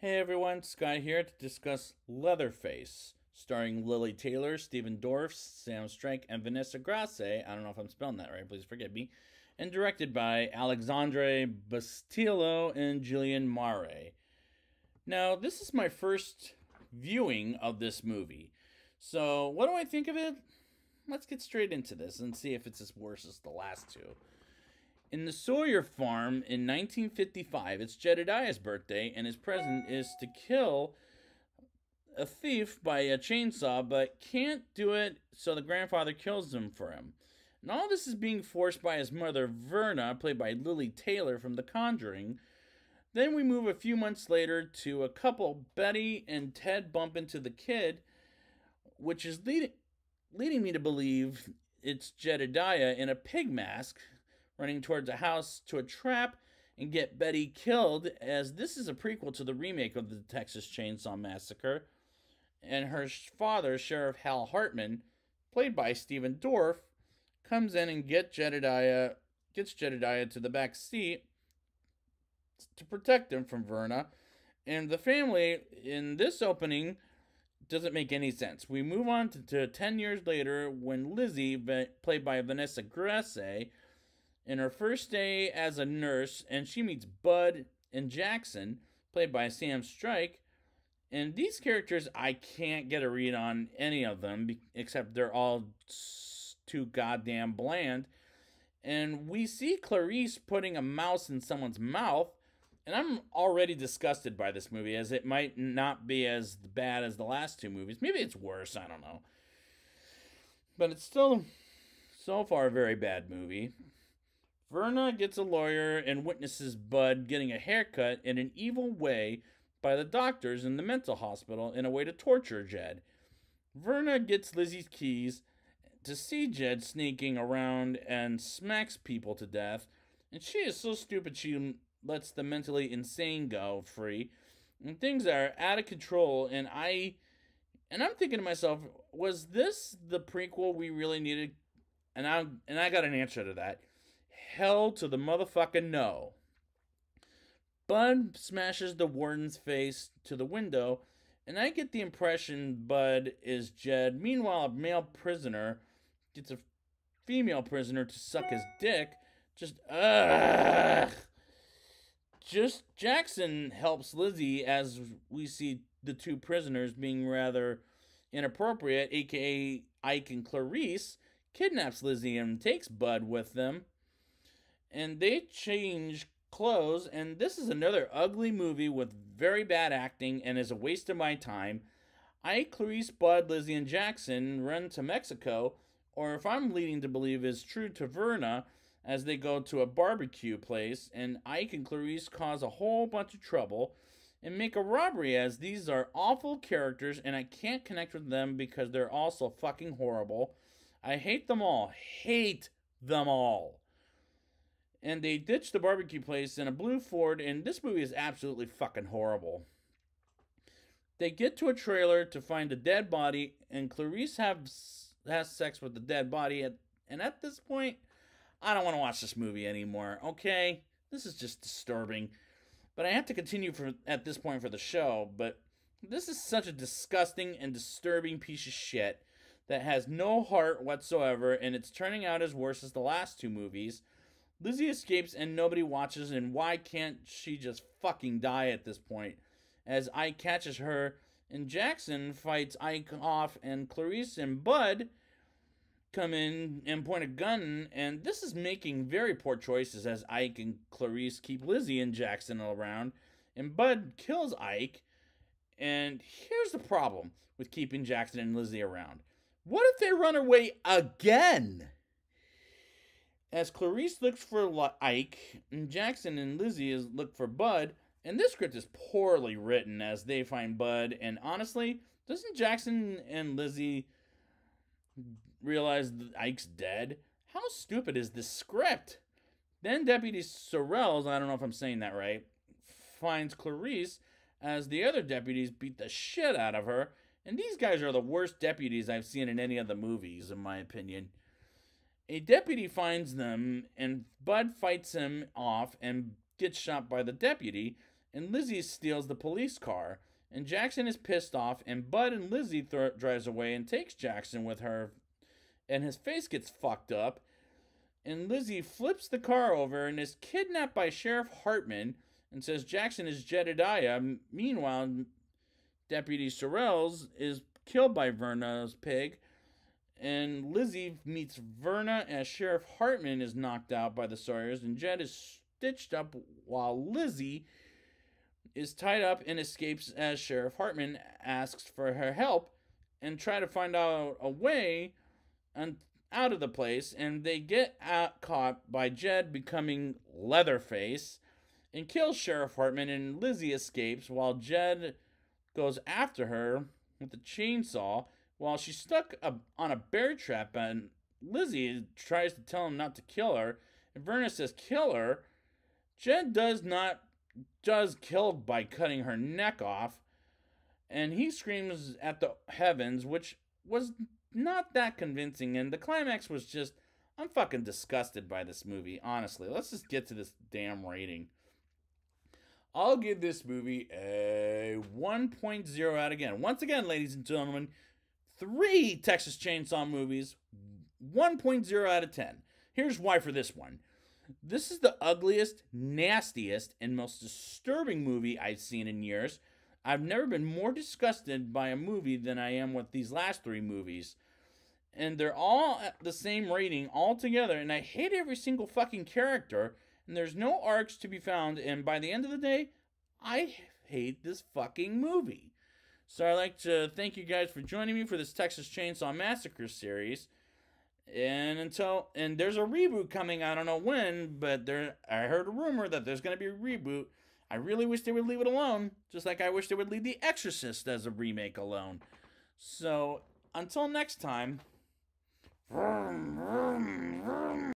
Hey everyone, Sky here to discuss Leatherface, starring Lily Taylor, Stephen Dorff, Sam Strike, and Vanessa Grasse. I don't know if I'm spelling that right, please forgive me. And directed by Alexandre Bastillo and Julian Mare. Now, this is my first viewing of this movie. So, what do I think of it? Let's get straight into this and see if it's as worse as the last two. In the Sawyer farm in 1955, it's Jedediah's birthday, and his present is to kill a thief by a chainsaw, but can't do it, so the grandfather kills him for him. And all this is being forced by his mother, Verna, played by Lily Taylor from The Conjuring. Then we move a few months later to a couple, Betty and Ted bump into the kid, which is leading me to believe it's Jedediah in a pig mask, running towards a house to a trap and get Betty killed, as this is a prequel to the remake of the Texas Chainsaw Massacre. And her father, Sheriff Hal Hartman, played by Stephen Dorff, comes in and gets Jedediah to the back seat to protect him from Verna. And the family in this opening doesn't make any sense. We move on to 10 years later when Lizzie, played by Vanessa Grasse, in her first day as a nurse, and she meets Bud and Jackson, played by Sam Strike. And these characters, I can't get a read on any of them, except they're all too goddamn bland. And we see Clarice putting a mouse in someone's mouth, and I'm already disgusted by this movie, as it might not be as bad as the last two movies. Maybe it's worse, I don't know. But it's still, so far, a very bad movie. Verna gets a lawyer and witnesses Bud getting a haircut in an evil way by the doctors in the mental hospital in a way to torture Jed. Verna gets Lizzie's keys to see Jed sneaking around and smacks people to death, and she is so stupid she lets the mentally insane go free, and things are out of control. And I'm thinking to myself, was this the prequel we really needed? And I got an answer to that. Hell to the motherfucking no. Bud smashes the warden's face to the window, and I get the impression Bud is Jed. Meanwhile, a male prisoner gets a female prisoner to suck his dick. Just Jackson helps Lizzie, as we see the two prisoners being rather inappropriate, aka Ike and Clarice, kidnaps Lizzie and takes Bud with them. And they change clothes, and this is another ugly movie with very bad acting and is a waste of my time. Ike, Clarice, Bud, Lizzie, and Jackson run to Mexico, or if I'm leading to believe is true to Verna, as they go to a barbecue place, and Ike and Clarice cause a whole bunch of trouble and make a robbery, as these are awful characters and I can't connect with them because they're all so fucking horrible. I hate them all. Hate them all. And they ditch the barbecue place in a blue Ford, and this movie is absolutely fucking horrible. They get to a trailer to find a dead body, and Clarice has sex with the dead body, and at this point, I don't want to watch this movie anymore, okay? This is just disturbing. But I have to continue at this point for the show, but this is such a disgusting and disturbing piece of shit that has no heart whatsoever, and it's turning out as worse as the last two movies. Lizzie escapes and nobody watches, and why can't she just fucking die at this point? As Ike catches her, and Jackson fights Ike off, and Clarice and Bud come in and point a gun, and this is making very poor choices as Ike and Clarice keep Lizzie and Jackson around, and Bud kills Ike. And here's the problem with keeping Jackson and Lizzie around. What if they run away again? As Clarice looks for Ike, and Jackson and Lizzie look for Bud, and this script is poorly written as they find Bud, and honestly, doesn't Jackson and Lizzie realize that Ike's dead? How stupid is this script? Then Deputy Sorrells, I don't know if I'm saying that right, finds Clarice as the other deputies beat the shit out of her, and these guys are the worst deputies I've seen in any of the movies, in my opinion. A deputy finds them, and Bud fights him off and gets shot by the deputy, and Lizzie steals the police car. And Jackson is pissed off, and Bud and Lizzie drives away and takes Jackson with her, and his face gets fucked up. And Lizzie flips the car over and is kidnapped by Sheriff Hartman and says Jackson is Jedediah. Meanwhile, Deputy Sorrells is killed by Verna's pig, and Lizzie meets Verna as Sheriff Hartman is knocked out by the Sawyers, and Jed is stitched up while Lizzie is tied up and escapes as Sheriff Hartman asks for her help and try to find out a way out of the place, and they get caught by Jed becoming Leatherface and kills Sheriff Hartman, and Lizzie escapes while Jed goes after her with a chainsaw while she's stuck on a bear trap, and Lizzie tries to tell him not to kill her, and Verna says kill her. Jed does kill by cutting her neck off, and he screams at the heavens, which was not that convincing, and the climax was just, I'm fucking disgusted by this movie, honestly. Let's just get to this damn rating. I'll give this movie a 1.0 out of 10. Once again, ladies and gentlemen, 3 Texas Chainsaw movies, 1.0 out of 10. Here's why for this one. This is the ugliest, nastiest, and most disturbing movie I've seen in years. I've never been more disgusted by a movie than I am with these last 3 movies. And they're all at the same rating altogether, and I hate every single fucking character, and there's no arcs to be found, and by the end of the day, I hate this fucking movie. So I'd like to thank you guys for joining me for this Texas Chainsaw Massacre series. And there's a reboot coming, I don't know when, but I heard a rumor that there's going to be a reboot. I really wish they would leave it alone, just like I wish they would leave The Exorcist as a remake alone. So, until next time...